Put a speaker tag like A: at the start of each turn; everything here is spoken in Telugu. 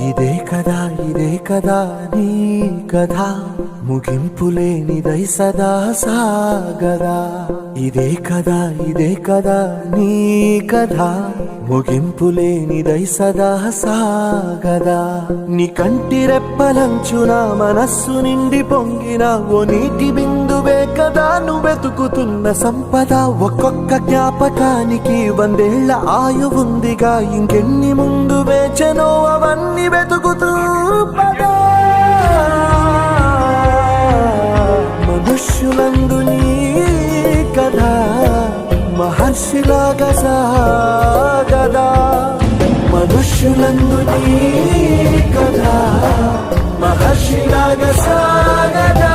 A: ఇదే కదా నీ కథ ముగింపులేనిదై సదా సాగదా. ఇదే కదా నీ కథ ముగింపులేనిదై సదా సాగదా. నీ కంటి రెప్పలంచున మనస్సు నిండి పొంగిన ఓ నీటి బిందువే కదా నువ్వెతుకుతున్న సంపద. ఒక్కొక్క జ్ఞాపకానికి 100 ఏళ్ల ఆయువుందిగా, ఇంకెన్ని ముందు వేచనో అవన్నీ వెతుకుతూ పదా. మనుష్యులందు నీ కథ మహర్షిలాగా సాగదా. మనుష్యులందు నీ కథ మహర్షిలాగా సాగదా.